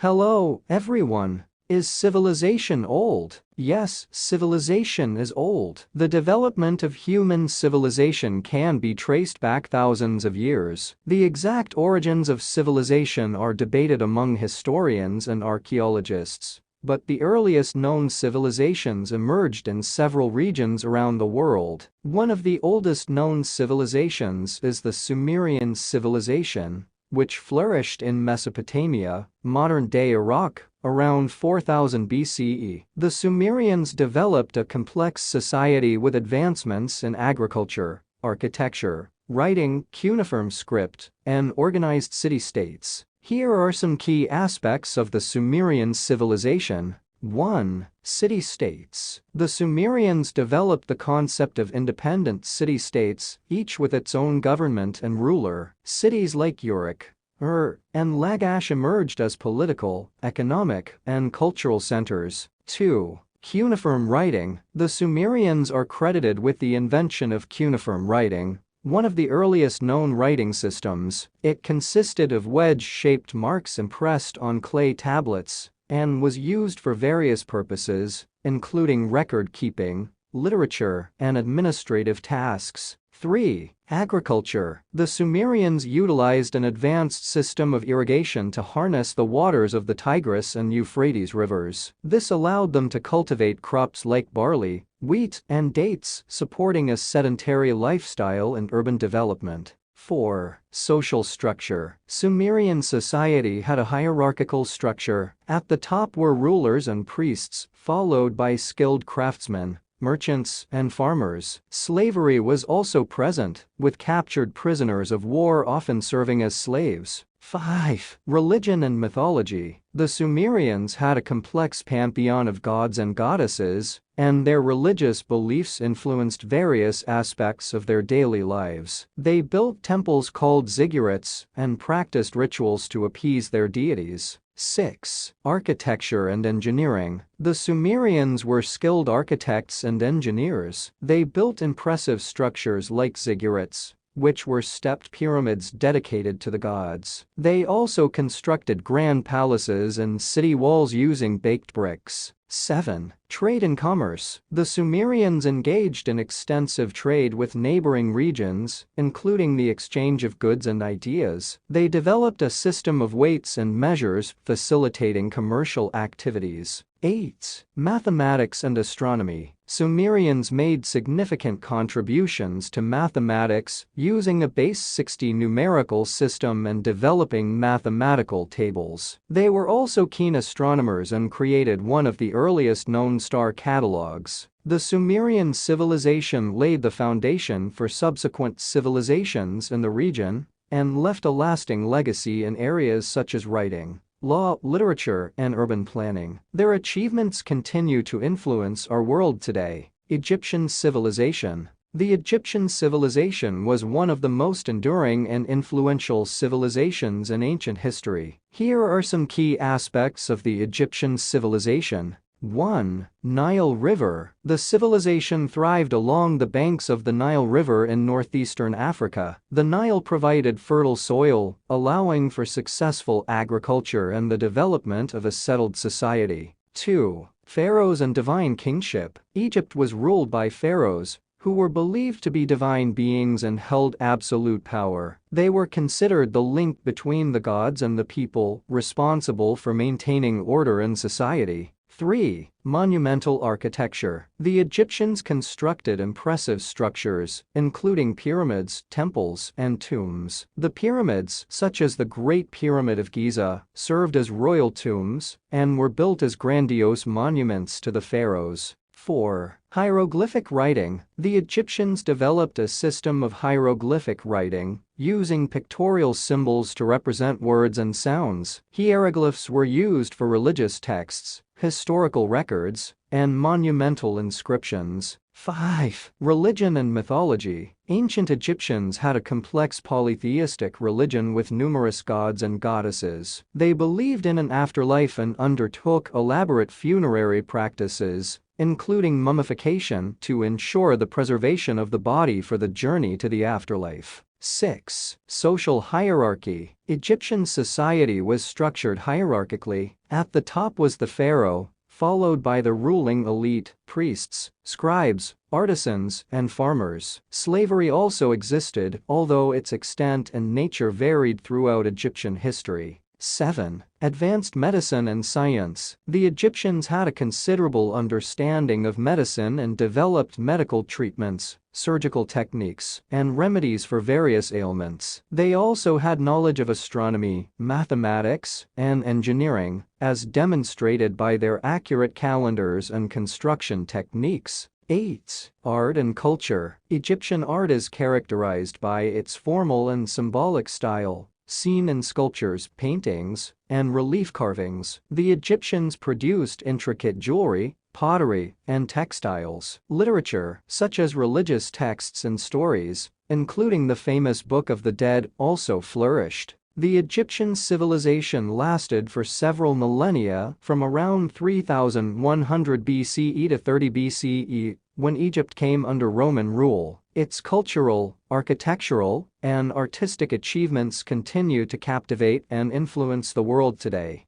Hello, everyone. Is civilization old? Yes, civilization is old. The development of human civilization can be traced back thousands of years. The exact origins of civilization are debated among historians and archaeologists, but the earliest known civilizations emerged in several regions around the world. One of the oldest known civilizations is the Sumerian civilization, which flourished in Mesopotamia, modern-day Iraq, around 4000 BCE. The Sumerians developed a complex society with advancements in agriculture, architecture, writing, cuneiform script, and organized city-states. Here are some key aspects of the Sumerian civilization. 1. City-states. The Sumerians developed the concept of independent city-states, each with its own government and ruler. Cities like Uruk, and Lagash emerged as political, economic, and cultural centers. 2. Cuneiform writing. The Sumerians are credited with the invention of cuneiform writing, one of the earliest known writing systems. It consisted of wedge-shaped marks impressed on clay tablets and was used for various purposes, including record-keeping, literature, and administrative tasks. 3. Agriculture. The Sumerians utilized an advanced system of irrigation to harness the waters of the Tigris and Euphrates rivers. This allowed them to cultivate crops like barley, wheat, and dates, supporting a sedentary lifestyle and urban development. 4. Social structure. Sumerian society had a hierarchical structure. At the top were rulers and priests, followed by skilled craftsmen, merchants, and farmers. Slavery was also present, with captured prisoners of war often serving as slaves. 5. Religion and mythology. The Sumerians had a complex pantheon of gods and goddesses, and their religious beliefs influenced various aspects of their daily lives. They built temples called ziggurats and practiced rituals to appease their deities. 6. Architecture and engineering. The Sumerians were skilled architects and engineers. They built impressive structures like ziggurats, which were stepped pyramids dedicated to the gods. They also constructed grand palaces and city walls using baked bricks. 7. Trade and commerce. The Sumerians engaged in extensive trade with neighboring regions, including the exchange of goods and ideas. They developed a system of weights and measures, facilitating commercial activities. 8. Mathematics and astronomy. Sumerians made significant contributions to mathematics, using a base 60 numerical system and developing mathematical tables. They were also keen astronomers and created one of the earliest known star catalogs. The Sumerian civilization laid the foundation for subsequent civilizations in the region and left a lasting legacy in areas such as writing, law, literature, and urban planning. Their achievements continue to influence our world today. Egyptian civilization. The Egyptian civilization was one of the most enduring and influential civilizations in ancient history. Here are some key aspects of the Egyptian civilization. 1. Nile River. The civilization thrived along the banks of the Nile River in northeastern Africa. The Nile provided fertile soil, allowing for successful agriculture and the development of a settled society. 2. Pharaohs and divine kingship. Egypt was ruled by pharaohs, who were believed to be divine beings and held absolute power. They were considered the link between the gods and the people, responsible for maintaining order in society. 3. Monumental architecture. The Egyptians constructed impressive structures, including pyramids, temples, and tombs. The pyramids, such as the Great Pyramid of Giza, served as royal tombs and were built as grandiose monuments to the pharaohs. 4. Hieroglyphic writing. The Egyptians developed a system of hieroglyphic writing, using pictorial symbols to represent words and sounds. Hieroglyphs were used for religious texts, historical records, and monumental inscriptions. 5. Religion and mythology. Ancient Egyptians had a complex polytheistic religion with numerous gods and goddesses. They believed in an afterlife and undertook elaborate funerary practices, including mummification, to ensure the preservation of the body for the journey to the afterlife. 6. Social hierarchy. Egyptian society was structured hierarchically. At the top was the pharaoh, followed by the ruling elite, priests, scribes, artisans, and farmers. Slavery also existed, although its extent and nature varied throughout Egyptian history. 7. Advanced medicine and science. The Egyptians had a considerable understanding of medicine and developed medical treatments, surgical techniques, and remedies for various ailments. They also had knowledge of astronomy, mathematics, and engineering, as demonstrated by their accurate calendars and construction techniques. 8. Art and culture. Egyptian art is characterized by its formal and symbolic style, seen in sculptures, paintings, and relief carvings. The Egyptians produced intricate jewelry, pottery, and textiles. Literature, such as religious texts and stories, including the famous Book of the Dead, also flourished. The Egyptian civilization lasted for several millennia, from around 3100 BCE to 30 BCE, when Egypt came under Roman rule. Its cultural, architectural, and artistic achievements continue to captivate and influence the world today.